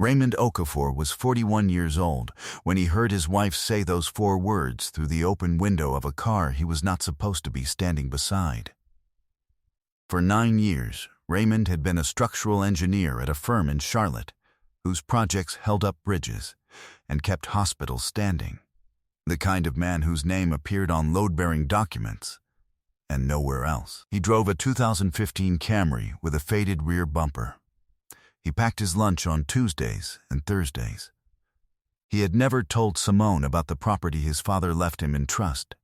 Raymond Okafor was 41 years old when he heard his wife say those 4 words through the open window of a car he was not supposed to be standing beside. For 9 years, Raymond had been a structural engineer at a firm in Charlotte, whose projects held up bridges and kept hospitals standing. The kind of man whose name appeared on load-bearing documents and nowhere else. He drove a 2015 Camry with a faded rear bumper. He packed his lunch on Tuesdays and Thursdays. He had never told Simone about the property his father left him in trust,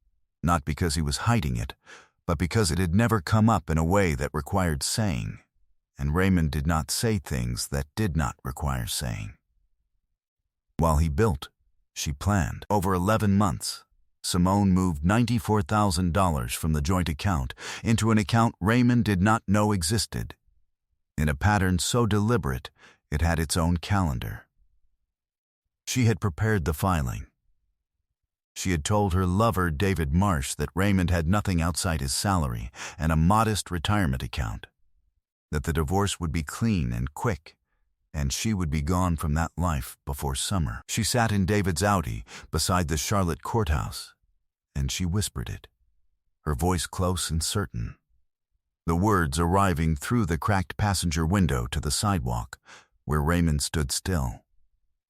not because he was hiding it, but because it had never come up in a way that required saying, and Raymond did not say things that did not require saying. While he built, she planned. Over 11 months, Simone moved $94,000 from the joint account into an account Raymond did not know existed, in a pattern so deliberate it had its own calendar. She had prepared the filing. She had told her lover, David Marsh, that Raymond had nothing outside his salary and a modest retirement account, that the divorce would be clean and quick, and she would be gone from that life before summer. She sat in David's Audi beside the Charlotte courthouse, and she whispered it, her voice close and certain, the words arriving through the cracked passenger window to the sidewalk where Raymond stood still,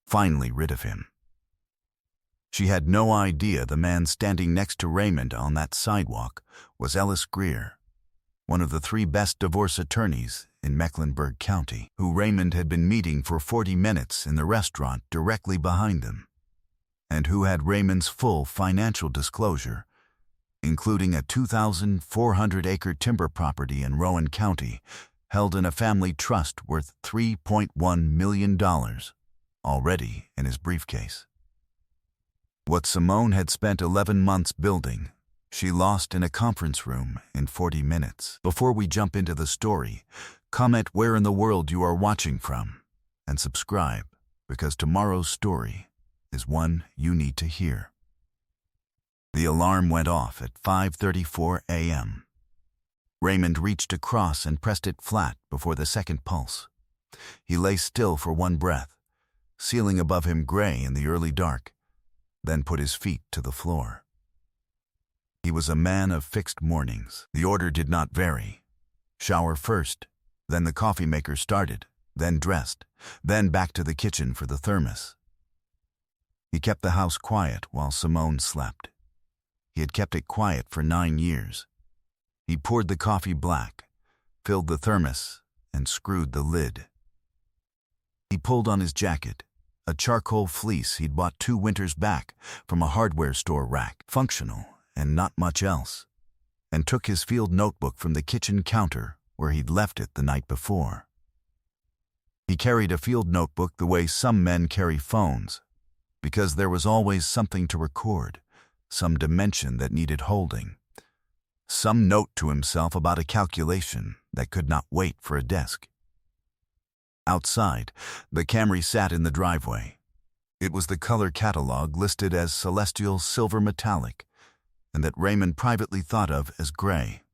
finally rid of him. She had no idea the man standing next to Raymond on that sidewalk was Ellis Greer, one of the 3 best divorce attorneys in Mecklenburg County, who Raymond had been meeting for 40 minutes in the restaurant directly behind them, and who had Raymond's full financial disclosure, including a 2,400-acre timber property in Rowan County held in a family trust worth $3.1 million, already in his briefcase. What Simone had spent 11 months building, she lost in a conference room in 40 minutes. Before we jump into the story, comment where in the world you are watching from, and subscribe, because tomorrow's story is one you need to hear. The alarm went off at 5:34 a.m. Raymond reached across and pressed it flat before the second pulse. He lay still for one breath, ceiling above him gray in the early dark, then put his feet to the floor. He was a man of fixed mornings. The order did not vary. Shower first, then the coffee maker started, then dressed, then back to the kitchen for the thermos. He kept the house quiet while Simone slept. He had kept it quiet for 9 years. He poured the coffee black, filled the thermos, and screwed the lid. He pulled on his jacket, a charcoal fleece he'd bought 2 winters back from a hardware store rack, functional and not much else, and took his field notebook from the kitchen counter where he'd left it the night before. He carried a field notebook the way some men carry phones, because there was always something to record, some dimension that needed holding, some note to himself about a calculation that could not wait for a desk. Outside, the Camry sat in the driveway. It was the color catalog listed as Celestial Silver Metallic, and that Raymond privately thought of as gray.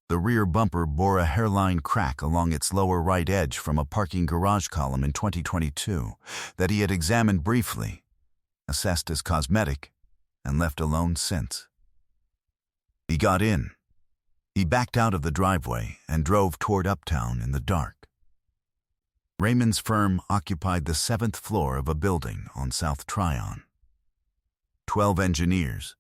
The rear bumper bore a hairline crack along its lower right edge from a parking garage column in 2022 that he had examined briefly, assessed as cosmetic, and left alone since. He got in. He backed out of the driveway and drove toward Uptown in the dark. Raymond's firm occupied the 7th floor of a building on South Tryon. 12 engineers,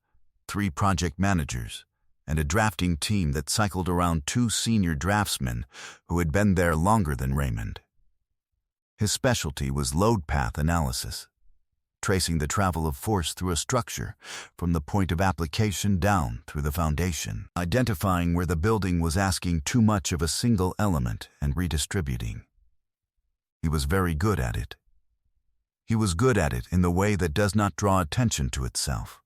3 project managers, and a drafting team that cycled around 2 senior draftsmen who had been there longer than Raymond. His specialty was load path analysis, tracing the travel of force through a structure from the point of application down through the foundation, identifying where the building was asking too much of a single element and redistributing. He was very good at it. He was good at it in the way that does not draw attention to itself,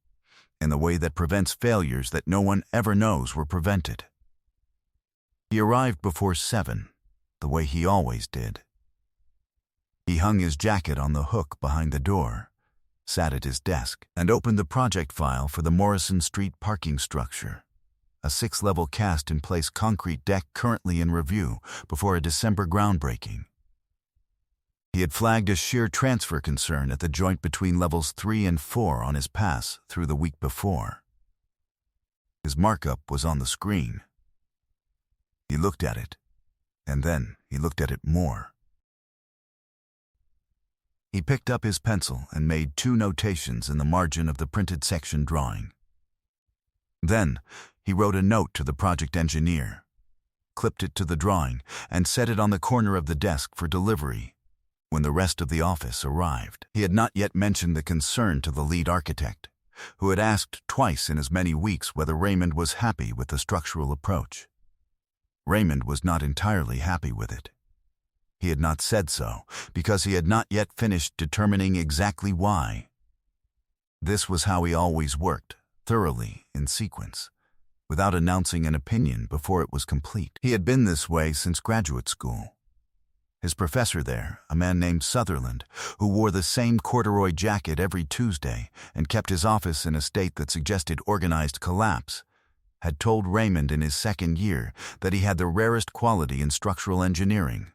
in the way that prevents failures that no one ever knows were prevented. He arrived before 7, the way he always did. He hung his jacket on the hook behind the door, sat at his desk, and opened the project file for the Morrison Street parking structure, a 6-level cast-in-place concrete deck currently in review before a December groundbreaking. He had flagged a shear transfer concern at the joint between levels 3 and 4 on his pass through the week before. His markup was on the screen. He looked at it, and then he looked at it more. He picked up his pencil and made 2 notations in the margin of the printed section drawing. Then he wrote a note to the project engineer, clipped it to the drawing, and set it on the corner of the desk for delivery when the rest of the office arrived. He had not yet mentioned the concern to the lead architect, who had asked twice in as many weeks whether Raymond was happy with the structural approach. Raymond was not entirely happy with it. He had not said so because he had not yet finished determining exactly why. This was how he always worked, thoroughly, in sequence, without announcing an opinion before it was complete. He had been this way since graduate school. His professor there, a man named Sutherland, who wore the same corduroy jacket every Tuesday and kept his office in a state that suggested organized collapse, had told Raymond in his second year that he had the rarest quality in structural engineering,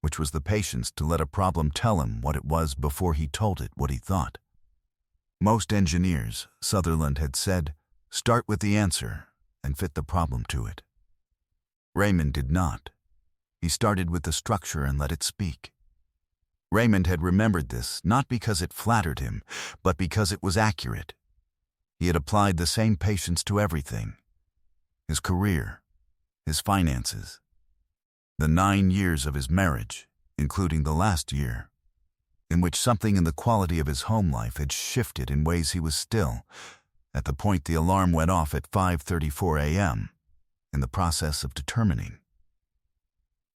which was the patience to let a problem tell him what it was before he told it what he thought. Most engineers, Sutherland had said, start with the answer and fit the problem to it. Raymond did not. He started with the structure and let it speak. Raymond had remembered this not because it flattered him, but because it was accurate. He had applied the same patience to everything: his career, his finances, the 9 years of his marriage, including the last year, in which something in the quality of his home life had shifted in ways he was still, at the point the alarm went off at 5:34 a.m., in the process of determining.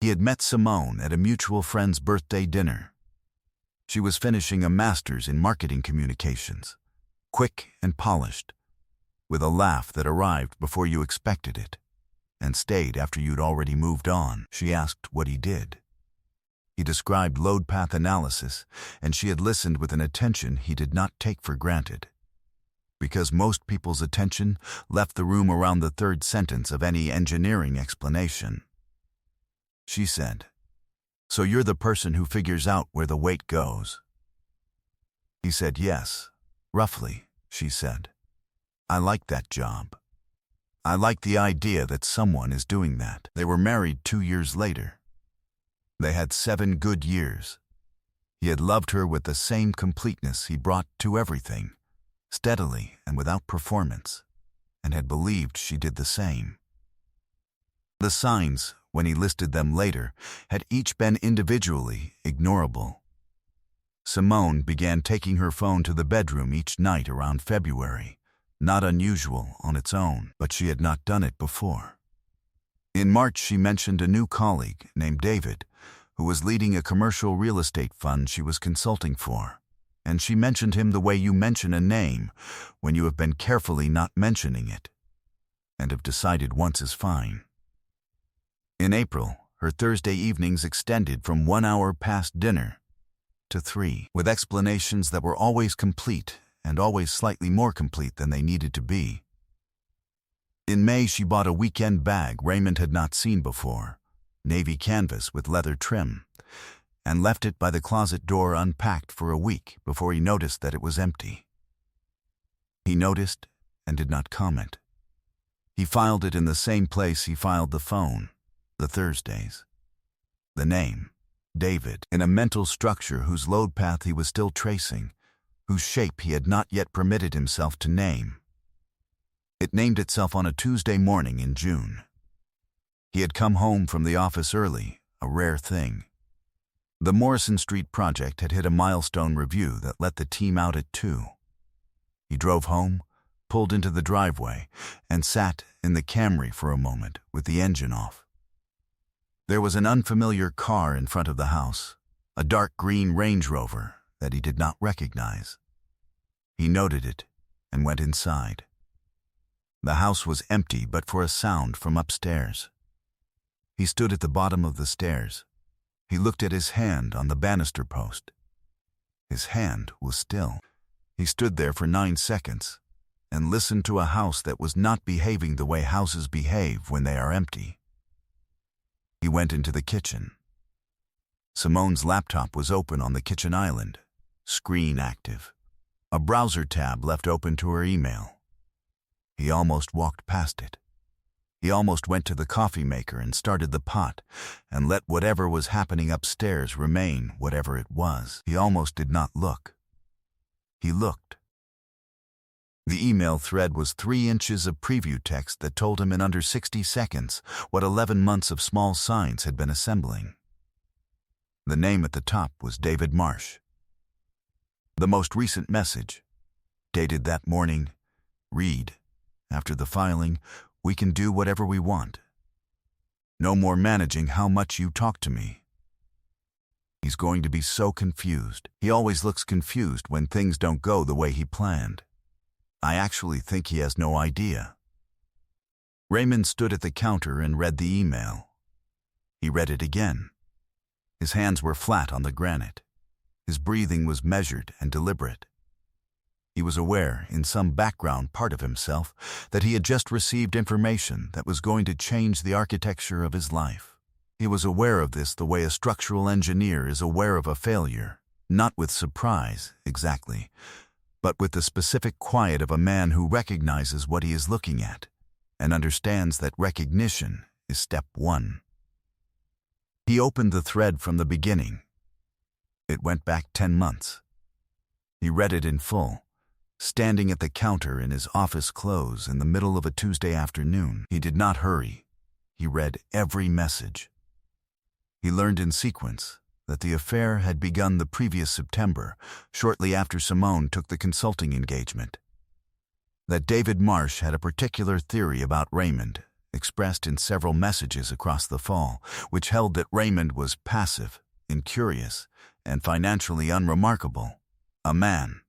He had met Simone at a mutual friend's birthday dinner. She was finishing a master's in marketing communications, quick and polished, with a laugh that arrived before you expected it, and stayed after you'd already moved on. She asked what he did. He described load path analysis, and she had listened with an attention he did not take for granted, because most people's attention left the room around the third sentence of any engineering explanation. She said, "So you're the person who figures out where the weight goes?" He said yes, roughly, she said. "I like that job. I like the idea that someone is doing that." They were married 2 years later. They had 7 good years. He had loved her with the same completeness he brought to everything, steadily and without performance, and had believed she did the same. The signs, when he listed them later, had each been individually ignorable. Simone began taking her phone to the bedroom each night around February, not unusual on its own, but she had not done it before. In March, she mentioned a new colleague named David, who was leading a commercial real estate fund she was consulting for, and she mentioned him the way you mention a name when you have been carefully not mentioning it, and have decided once is fine. In April, her Thursday evenings extended from 1 hour past dinner to 3, with explanations that were always complete and always slightly more complete than they needed to be. In May, she bought a weekend bag Raymond had not seen before, navy canvas with leather trim, and left it by the closet door unpacked for a week before he noticed that it was empty. He noticed and did not comment. He filed it in the same place he filed the phone, the Thursdays. The name, David, in a mental structure whose load path he was still tracing, whose shape he had not yet permitted himself to name. It named itself on a Tuesday morning in June. He had come home from the office early, a rare thing. The Morrison Street project had hit a milestone review that let the team out at 2. He drove home, pulled into the driveway, and sat in the Camry for a moment with the engine off. There was an unfamiliar car in front of the house, a dark green Range Rover that he did not recognize. He noted it and went inside. The house was empty but for a sound from upstairs. He stood at the bottom of the stairs. He looked at his hand on the banister post. His hand was still. He stood there for 9 seconds and listened to a house that was not behaving the way houses behave when they are empty. He went into the kitchen. Simone's laptop was open on the kitchen island, screen active. A browser tab left open to her email. He almost walked past it. He almost went to the coffee maker and started the pot and let whatever was happening upstairs remain whatever it was. He almost did not look. He looked. The email thread was 3 inches of preview text that told him in under 60 seconds what 11 months of small signs had been assembling. The name at the top was David Marsh. The most recent message, dated that morning, read, "After the filing, we can do whatever we want. No more managing how much you talk to me." He's going to be so confused. He always looks confused when things don't go the way he planned. I actually think he has no idea. Raymond stood at the counter and read the email. He read it again. His hands were flat on the granite. His breathing was measured and deliberate. He was aware, in some background part of himself, that he had just received information that was going to change the architecture of his life. He was aware of this the way a structural engineer is aware of a failure, not with surprise, exactly, but with the specific quiet of a man who recognizes what he is looking at and understands that recognition is step 1. He opened the thread from the beginning. It went back 10 months. He read it in full, standing at the counter in his office clothes in the middle of a Tuesday afternoon. He did not hurry. He read every message. He learned in sequence that the affair had begun the previous September, shortly after Simone took the consulting engagement. That David Marsh had a particular theory about Raymond, expressed in several messages across the fall, which held that Raymond was passive, incurious, and financially unremarkable. A man,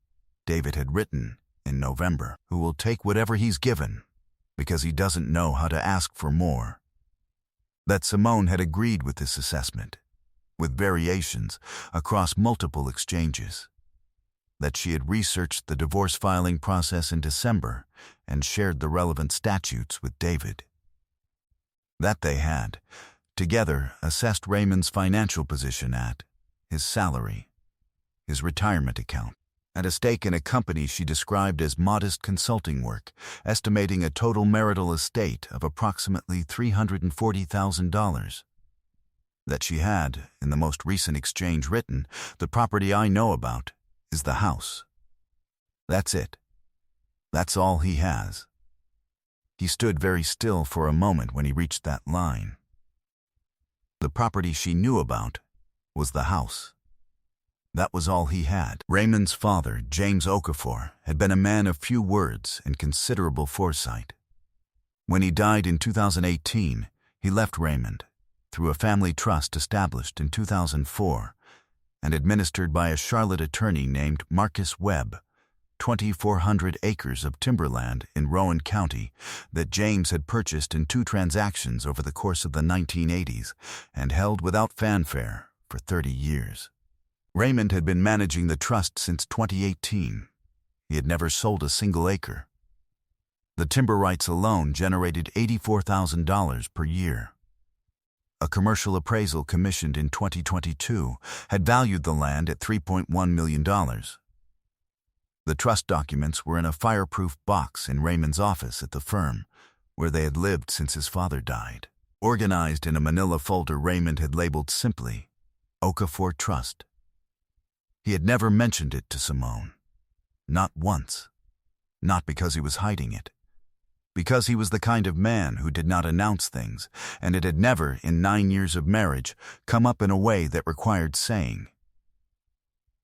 David had written in November, who will take whatever he's given because he doesn't know how to ask for more. That Simone had agreed with this assessment, with variations across multiple exchanges. That she had researched the divorce filing process in December and shared the relevant statutes with David. That they had, together, assessed Raymond's financial position at his salary, his retirement account, and a stake in a company she described as modest consulting work, estimating a total marital estate of approximately $340,000. That she had, in the most recent exchange written, "The property I know about is the house." That's it. That's all he has. He stood very still for a moment when he reached that line. The property she knew about was the house. That was all he had. Raymond's father, James Okafor, had been a man of few words and considerable foresight. When he died in 2018, he left Raymond, through a family trust established in 2004 and administered by a Charlotte attorney named Marcus Webb, 2,400 acres of timberland in Rowan County that James had purchased in 2 transactions over the course of the 1980s and held without fanfare for 30 years. Raymond had been managing the trust since 2018. He had never sold a single acre. The timber rights alone generated $84,000 per year. A commercial appraisal commissioned in 2022 had valued the land at $3.1 million. The trust documents were in a fireproof box in Raymond's office at the firm, where they had lived since his father died. Organized in a manila folder Raymond had labeled simply, Okafor Trust. He had never mentioned it to Simone. Not once. Not because he was hiding it. Because he was the kind of man who did not announce things, and it had never, in 9 years of marriage, come up in a way that required saying.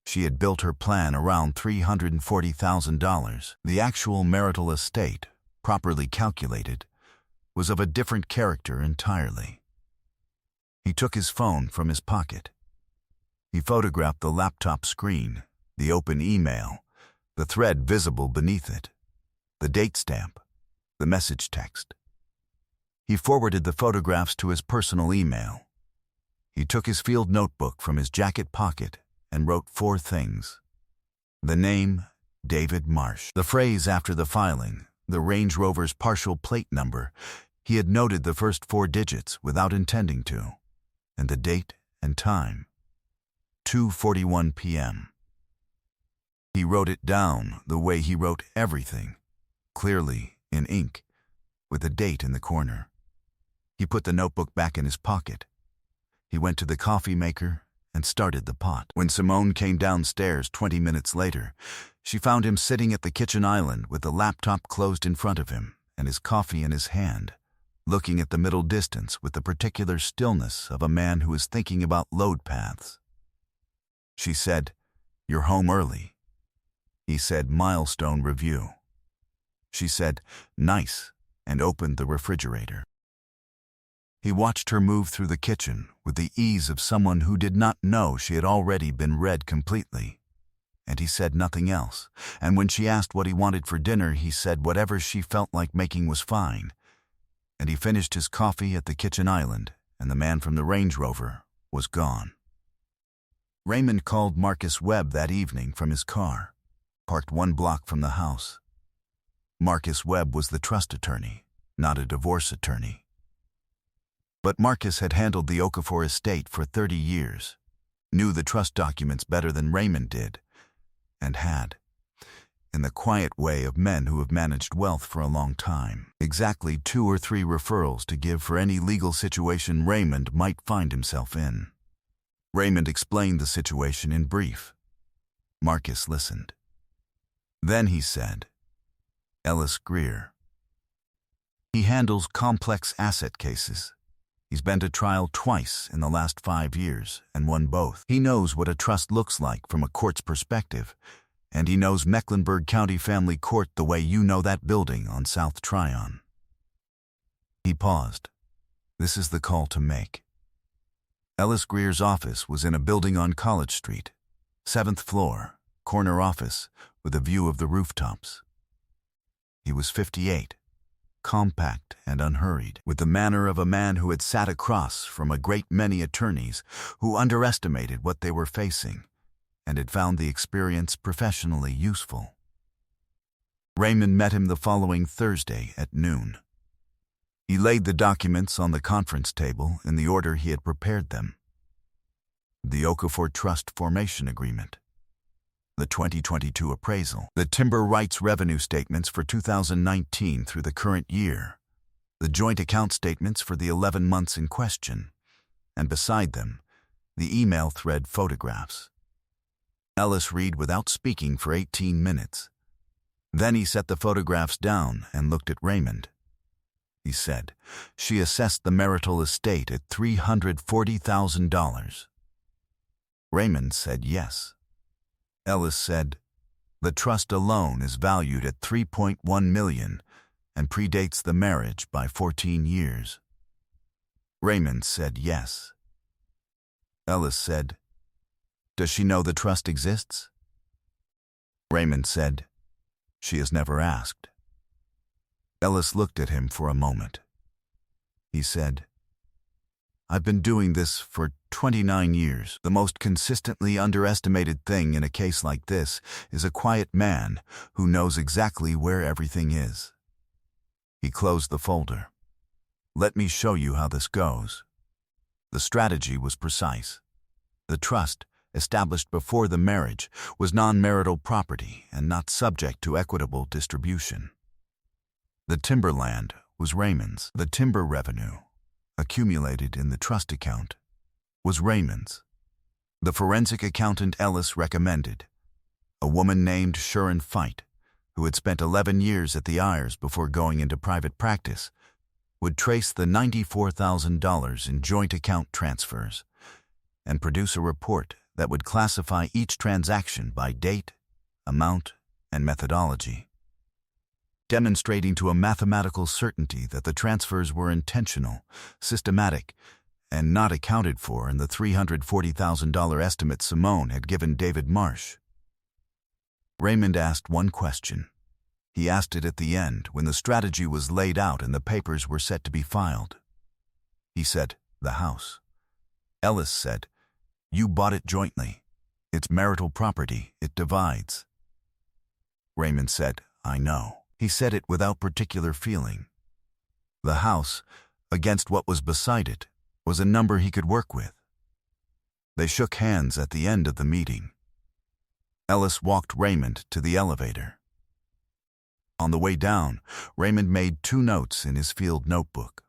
She had built her plan around $340,000. The actual marital estate, properly calculated, was of a different character entirely. He took his phone from his pocket. He photographed the laptop screen, the open email, the thread visible beneath it, the date stamp, the message text. He forwarded the photographs to his personal email. He took his field notebook from his jacket pocket and wrote 4 things. The name, David Marsh. The phrase after the filing, the Range Rover's partial plate number. He had noted the first 4 digits without intending to, and the date and time. 2:41 p.m. He wrote it down the way he wrote everything, clearly in ink, with a date in the corner. He put the notebook back in his pocket. He went to the coffee maker and started the pot. When Simone came downstairs 20 minutes later, she found him sitting at the kitchen island with the laptop closed in front of him and his coffee in his hand, looking at the middle distance with the particular stillness of a man who is thinking about load paths. She said, "You're home early." He said, "Milestone review." She said, "Nice," and opened the refrigerator. He watched her move through the kitchen with the ease of someone who did not know she had already been read completely. And he said nothing else, and when she asked what he wanted for dinner, he said whatever she felt like making was fine. And he finished his coffee at the kitchen island, and the man from the Range Rover was gone. Raymond called Marcus Webb that evening from his car, parked 1 block from the house. Marcus Webb was the trust attorney, not a divorce attorney. But Marcus had handled the Okafor estate for 30 years, knew the trust documents better than Raymond did, and had, in the quiet way of men who have managed wealth for a long time, exactly 2 or 3 referrals to give for any legal situation Raymond might find himself in. Raymond explained the situation in brief. Marcus listened. Then he said, "Ellis Greer. He handles complex asset cases. He's been to trial twice in the last 5 years and won both. He knows what a trust looks like from a court's perspective, and he knows Mecklenburg County Family Court the way you know that building on South Tryon." He paused. "This is the call to make." Ellis Greer's office was in a building on College Street, 7th floor, corner office with a view of the rooftops. He was 58. Compact and unhurried, with the manner of a man who had sat across from a great many attorneys who underestimated what they were facing and had found the experience professionally useful. Raymond met him the following Thursday at noon. He laid the documents on the conference table in the order he had prepared them. The Okafor Trust Formation Agreement, the 2022 appraisal, the timber rights revenue statements for 2019 through the current year, the joint account statements for the 11 months in question, and beside them, the email thread photographs. Ellis read without speaking for 18 minutes. Then he set the photographs down and looked at Raymond. He said, "She assessed the marital estate at $340,000. Raymond said yes. Ellis said, "The trust alone is valued at $3.1 million and predates the marriage by 14 years. Raymond said yes. Ellis said, "Does she know the trust exists?" Raymond said, "She has never asked." Ellis looked at him for a moment. He said, "I've been doing this for 29 years. The most consistently underestimated thing in a case like this is a quiet man who knows exactly where everything is." He closed the folder. "Let me show you how this goes." The strategy was precise. The trust, established before the marriage, was non-marital property and not subject to equitable distribution. The timberland was Raymond's. The timber revenue, accumulated in the trust account, was Raymond's. The forensic accountant Ellis recommended, a woman named Sharon Fite, who had spent 11 years at the Ayers before going into private practice, would trace the $94,000 in joint account transfers and produce a report that would classify each transaction by date, amount, and methodology, demonstrating to a mathematical certainty that the transfers were intentional, systematic, and not accounted for in the $340,000 estimate Simone had given David Marsh. Raymond asked one question. He asked it at the end when the strategy was laid out and the papers were set to be filed. He said, "The house." Ellis said, "You bought it jointly. It's marital property. It divides." Raymond said, "I know." He said it without particular feeling. The house, against what was beside it, was a number he could work with. They shook hands at the end of the meeting. Ellis walked Raymond to the elevator. On the way down, Raymond made 2 notes in his field notebook.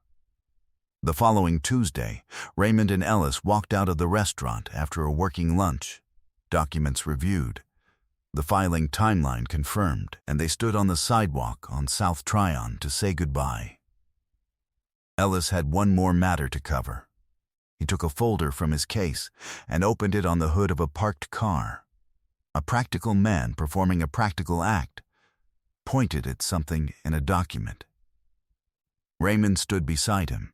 The following Tuesday, Raymond and Ellis walked out of the restaurant after a working lunch, documents reviewed, the filing timeline confirmed, and they stood on the sidewalk on South Tryon to say goodbye. Ellis had one more matter to cover. He took a folder from his case and opened it on the hood of a parked car. A practical man performing a practical act pointed at something in a document. Raymond stood beside him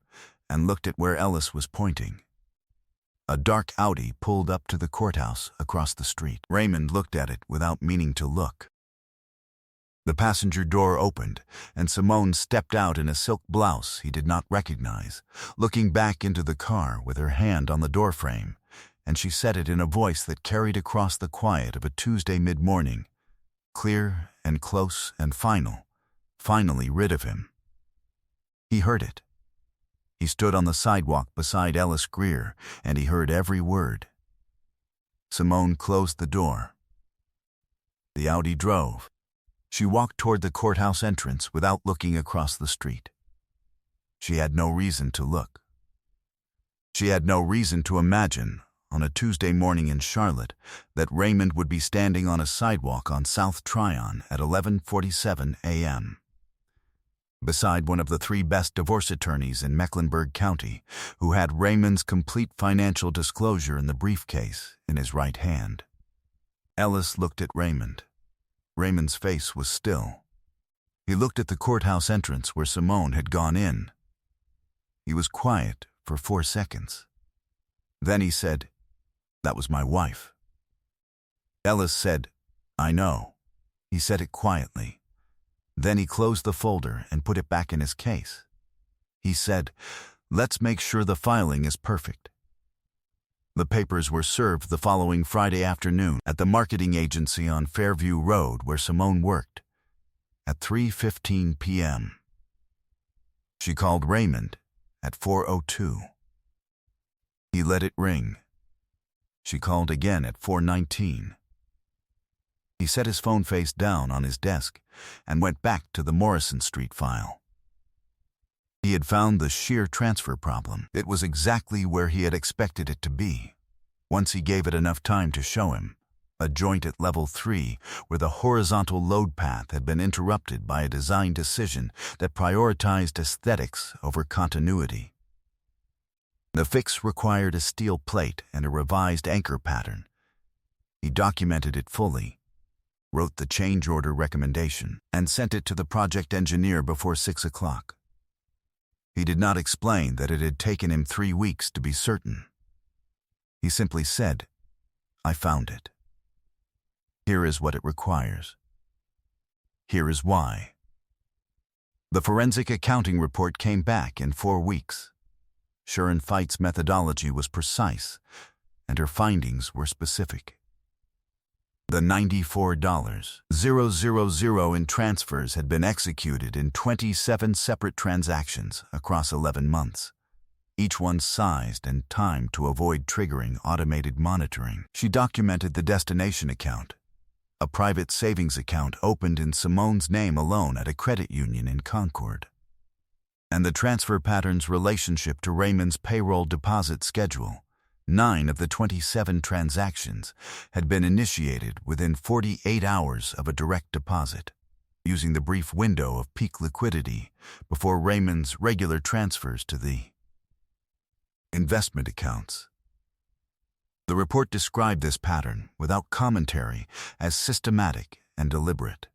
and looked at where Ellis was pointing. A dark Audi pulled up to the courthouse across the street. Raymond looked at it without meaning to look. The passenger door opened, and Simone stepped out in a silk blouse he did not recognize, looking back into the car with her hand on the doorframe, and she said it in a voice that carried across the quiet of a Tuesday mid-morning, clear and close and finally rid of him. He heard it. He stood on the sidewalk beside Ellis Greer, and he heard every word. Simone closed the door. The Audi drove. She walked toward the courthouse entrance without looking across the street. She had no reason to look. She had no reason to imagine, on a Tuesday morning in Charlotte, that Raymond would be standing on a sidewalk on South Tryon at 11:47 a.m. beside one of the 3 best divorce attorneys in Mecklenburg County, who had Raymond's complete financial disclosure in the briefcase in his right hand. Ellis looked at Raymond. Raymond's face was still. He looked at the courthouse entrance where Simone had gone in. He was quiet for 4 seconds. Then he said, "That was my wife." Ellis said, "I know." He said it quietly. Then he closed the folder and put it back in his case. He said, "Let's make sure the filing is perfect." The papers were served the following Friday afternoon at the marketing agency on Fairview Road where Simone worked, at 3:15 p.m. She called Raymond at 4:02. He let it ring. She called again at 4:19. He set his phone face down on his desk and went back to the Morrison Street file. He had found the shear transfer problem. It was exactly where he had expected it to be, once he gave it enough time to show him, a joint at level 3 where the horizontal load path had been interrupted by a design decision that prioritized aesthetics over continuity. The fix required a steel plate and a revised anchor pattern. He documented it fully, wrote the change order recommendation, and sent it to the project engineer before 6 o'clock. He did not explain that it had taken him 3 weeks to be certain. He simply said, "I found it. Here is what it requires. Here is why." The forensic accounting report came back in 4 weeks. Sharon Feit's methodology was precise, and her findings were specific. The $94,000 in transfers had been executed in 27 separate transactions across 11 months, each one sized and timed to avoid triggering automated monitoring. She documented the destination account, a private savings account opened in Simone's name alone at a credit union in Concord, and the transfer pattern's relationship to Raymond's payroll deposit schedule. 9 of the 27 transactions had been initiated within 48 hours of a direct deposit, using the brief window of peak liquidity before Raymond's regular transfers to the investment accounts. The report described this pattern, without commentary, as systematic and deliberate.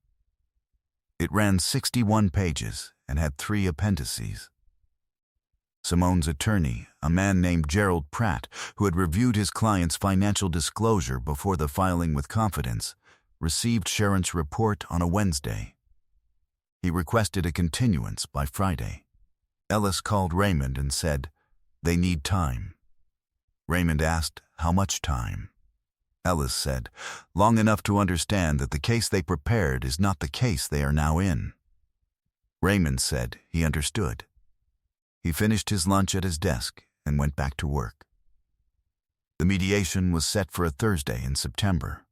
It ran 61 pages and had 3 appendices. Simone's attorney, a man named Gerald Pratt, who had reviewed his client's financial disclosure before the filing with confidence, received Sharon's report on a Wednesday. He requested a continuance by Friday. Ellis called Raymond and said, "They need time." Raymond asked, "How much time?" Ellis said, "Long enough to understand that the case they prepared is not the case they are now in." Raymond said he understood. He finished his lunch at his desk and went back to work. The mediation was set for a Thursday in September.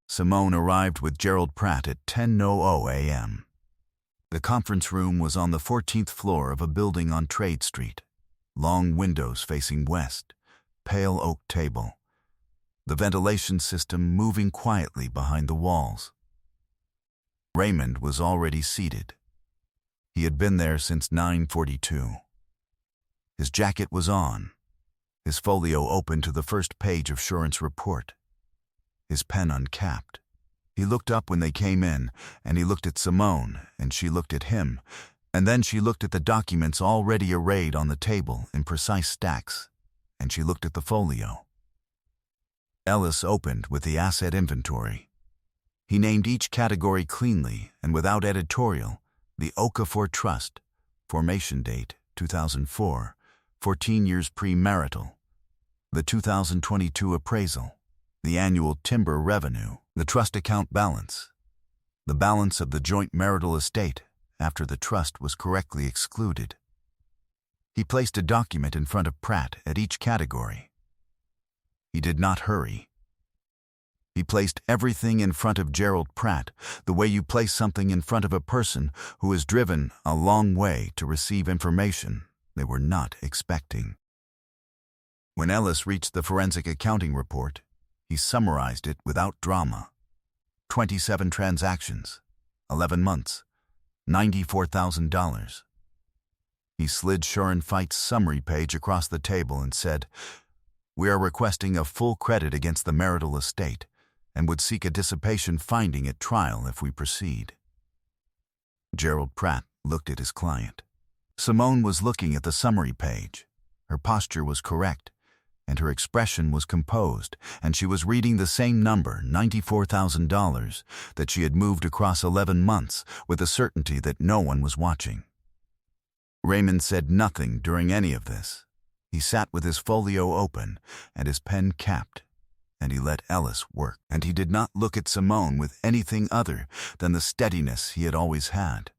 Simone arrived with Gerald Pratt at 10:00 a.m. The conference room was on the 14th floor of a building on Trade Street. Long windows facing west, pale oak table. The ventilation system moving quietly behind the walls. Raymond was already seated. He had been there since 9:42. His jacket was on, his folio open to the first page of Surance report, his pen uncapped. He looked up when they came in, and he looked at Simone, and she looked at him, and then she looked at the documents already arrayed on the table in precise stacks, and she looked at the folio. Ellis opened with the asset inventory. He named each category cleanly and without editorial: the Okafor Trust, formation date 2004, 14 years pre-marital, the 2022 appraisal, the annual timber revenue, the trust account balance, the balance of the joint marital estate after the trust was correctly excluded. He placed a document in front of Pratt at each category. He did not hurry. He placed everything in front of Gerald Pratt the way you place something in front of a person who has driven a long way to receive information they were not expecting. When Ellis reached the forensic accounting report, he summarized it without drama. 27 transactions, 11 months, $94,000. He slid Sharon Fite's summary page across the table and said, "We are requesting a full credit against the marital estate and would seek a dissipation finding at trial if we proceed." Gerald Pratt looked at his client. Simone was looking at the summary page. Her posture was correct, and her expression was composed, and she was reading the same number, $94,000, that she had moved across 11 months with the certainty that no one was watching. Raymond said nothing during any of this. He sat with his folio open and his pen capped, and he let Ellis work. And he did not look at Simone with anything other than the steadiness he had always had,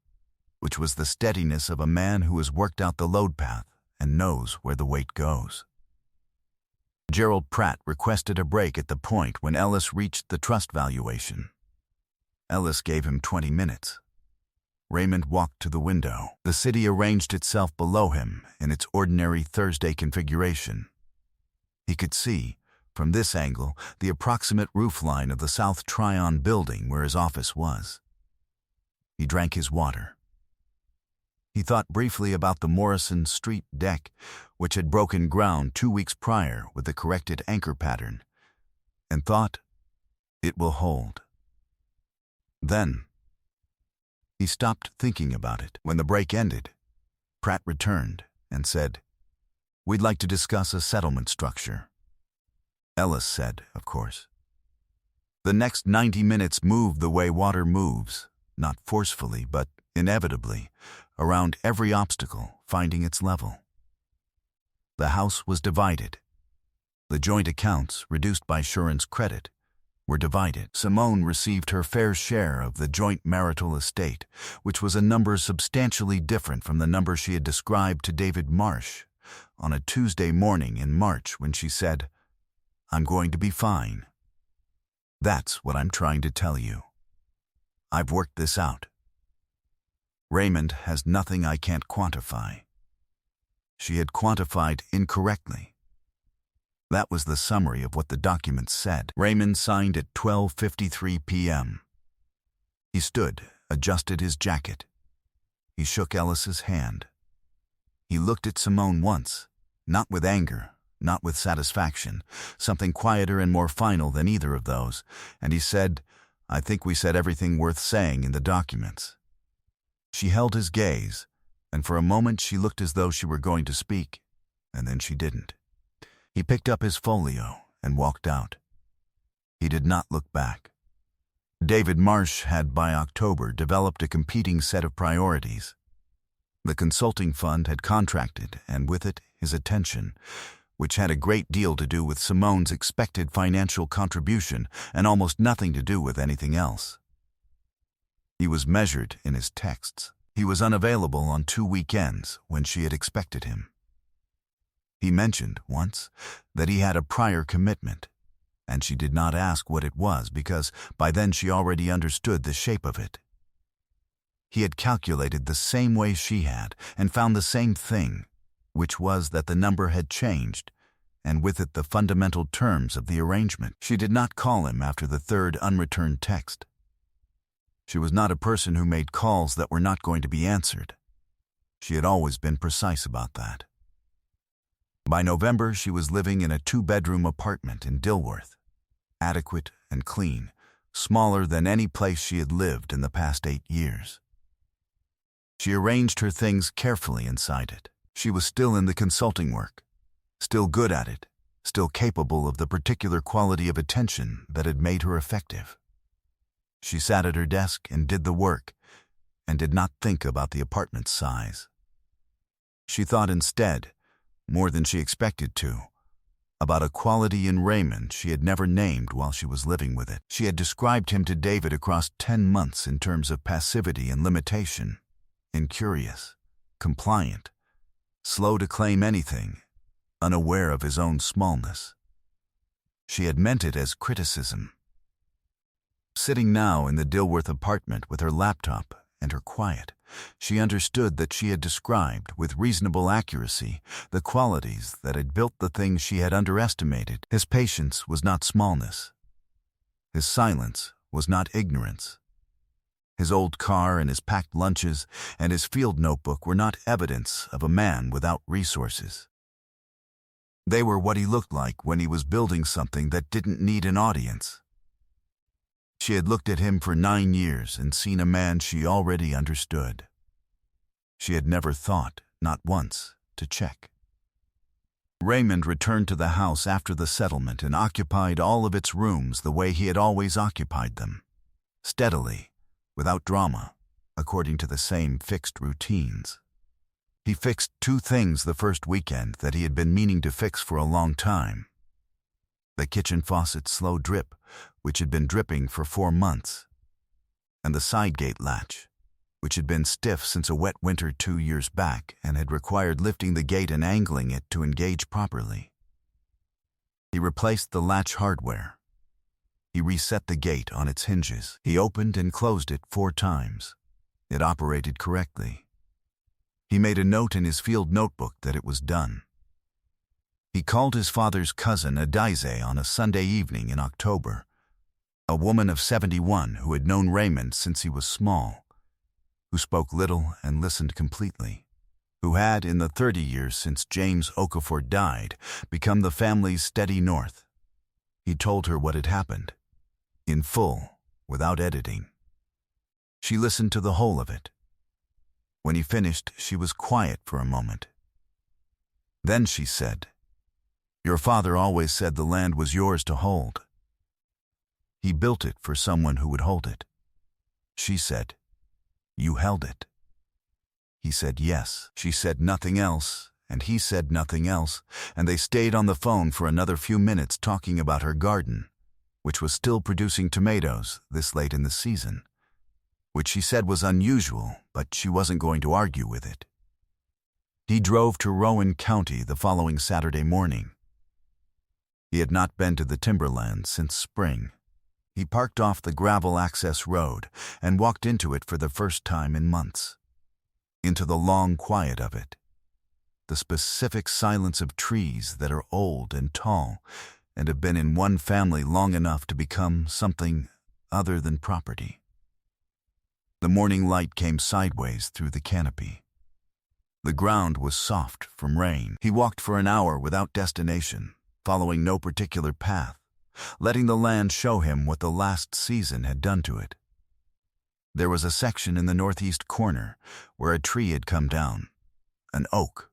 which was the steadiness of a man who has worked out the load path and knows where the weight goes. Gerald Pratt requested a break at the point when Ellis reached the trust valuation. Ellis gave him 20 minutes. Raymond walked to the window. The city arranged itself below him in its ordinary Thursday configuration. He could see, from this angle, the approximate roofline of the South Tryon building where his office was. He drank his water. He thought briefly about the Morrison Street deck, which had broken ground 2 weeks prior with the corrected anchor pattern, and thought, "It will hold." Then, he stopped thinking about it. When the break ended, Pratt returned and said, "We'd like to discuss a settlement structure." Ellis said, "Of course." The next 90 minutes moved the way water moves, not forcefully, but inevitably, around every obstacle, finding its level. The house was divided. The joint accounts, reduced by Sharon's credit, were divided. Simone received her fair share of the joint marital estate, which was a number substantially different from the number she had described to David Marsh on a Tuesday morning in March when she said, "I'm going to be fine. That's what I'm trying to tell you. I've worked this out. Raymond has nothing I can't quantify." She had quantified incorrectly. That was the summary of what the document said. Raymond signed at 12:53 p.m. He stood, adjusted his jacket. He shook Ellis's hand. He looked at Simone once, not with anger, not with satisfaction, something quieter and more final than either of those, and he said, "I think we said everything worth saying in the documents." She held his gaze, and for a moment she looked as though she were going to speak, and then she didn't. He picked up his folio and walked out. He did not look back. David Marsh had by October developed a competing set of priorities. The consulting fund had contracted, and with it his attention, which had a great deal to do with Simone's expected financial contribution and almost nothing to do with anything else. He was measured in his texts. He was unavailable on 2 weekends when she had expected him. He mentioned, once, that he had a prior commitment, and she did not ask what it was because by then she already understood the shape of it. He had calculated the same way she had and found the same thing, which was that the number had changed, and with it the fundamental terms of the arrangement. She did not call him after the third unreturned text. She was not a person who made calls that were not going to be answered. She had always been precise about that. By November, she was living in a 2-bedroom apartment in Dilworth, adequate and clean, smaller than any place she had lived in the past 8 years. She arranged her things carefully inside it. She was still in the consulting work, still good at it, still capable of the particular quality of attention that had made her effective. She sat at her desk and did the work, and did not think about the apartment's size. She thought instead, more than she expected to, about a quality in Raymond she had never named while she was living with it. She had described him to David across 10 months in terms of passivity and limitation, incurious, compliant, slow to claim anything, unaware of his own smallness. She had meant it as criticism. Sitting now in the Dilworth apartment with her laptop and her quiet, she understood that she had described with reasonable accuracy the qualities that had built the things she had underestimated. His patience was not smallness. His silence was not ignorance. His old car and his packed lunches and his field notebook were not evidence of a man without resources. They were what he looked like when he was building something that didn't need an audience. She had looked at him for 9 years and seen a man she already understood. She had never thought, not once, to check. Raymond returned to the house after the settlement and occupied all of its rooms the way he had always occupied them, steadily, without drama, according to the same fixed routines. He fixed 2 things the first weekend that he had been meaning to fix for a long time. The kitchen faucet's slow drip, which had been dripping for 4 months, and the side gate latch, which had been stiff since a wet winter 2 years back and had required lifting the gate and angling it to engage properly. He replaced the latch hardware. He reset the gate on its hinges. He opened and closed it 4 times. It operated correctly. He made a note in his field notebook that it was done. He called his father's cousin Adaize on a Sunday evening in October, a woman of 71 who had known Raymond since he was small, who spoke little and listened completely, who had, in the 30 years since James Okafor died, become the family's steady north. He told her what had happened, in full, without editing. She listened to the whole of it. When he finished, she was quiet for a moment. Then she said, "Your father always said the land was yours to hold. He built it for someone who would hold it." She said, "You held it." He said yes. She said nothing else, and he said nothing else, and they stayed on the phone for another few minutes talking about her garden, which was still producing tomatoes this late in the season, which she said was unusual, but she wasn't going to argue with it. He drove to Rowan County the following Saturday morning. He had not been to the timberland since spring. He parked off the gravel access road and walked into it for the first time in months. Into the long quiet of it. The specific silence of trees that are old and tall and have been in one family long enough to become something other than property. The morning light came sideways through the canopy. The ground was soft from rain. He walked for an hour without destination, following no particular path, letting the land show him what the last season had done to it. There was a section in the northeast corner where a tree had come down, an oak,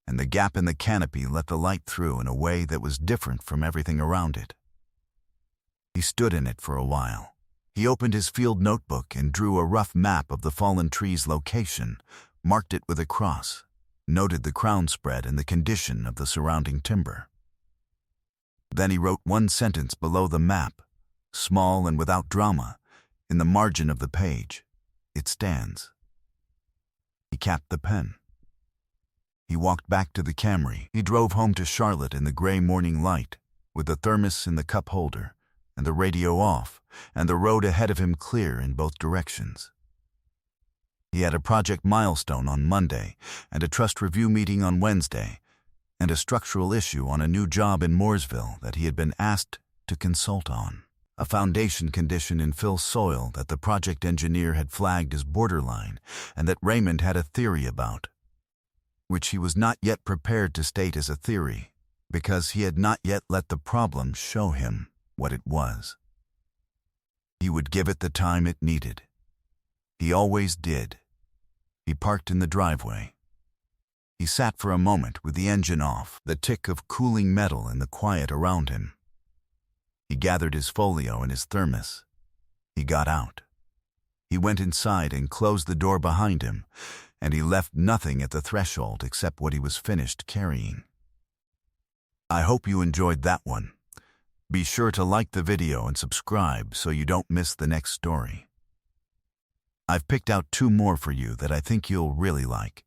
and the gap in the canopy let the light through in a way that was different from everything around it. He stood in it for a while. He opened his field notebook and drew a rough map of the fallen tree's location, marked it with a cross, noted the crown spread and the condition of the surrounding timber. Then he wrote 1 sentence below the map, small and without drama, in the margin of the page. It stands. He capped the pen. He walked back to the Camry. He drove home to Charlotte in the gray morning light, with the thermos in the cup holder, and the radio off, and the road ahead of him clear in both directions. He had a project milestone on Monday, and a trust review meeting on Wednesday, and a structural issue on a new job in Mooresville that he had been asked to consult on. A foundation condition in Phil's soil that the project engineer had flagged as borderline, and that Raymond had a theory about, which he was not yet prepared to state as a theory, because he had not yet let the problem show him what it was. He would give it the time it needed. He always did. He parked in the driveway. He sat for a moment with the engine off, the tick of cooling metal in the quiet around him. He gathered his folio and his thermos. He got out. He went inside and closed the door behind him, and he left nothing at the threshold except what he was finished carrying. I hope you enjoyed that one. Be sure to like the video and subscribe so you don't miss the next story. I've picked out 2 more for you that I think you'll really like.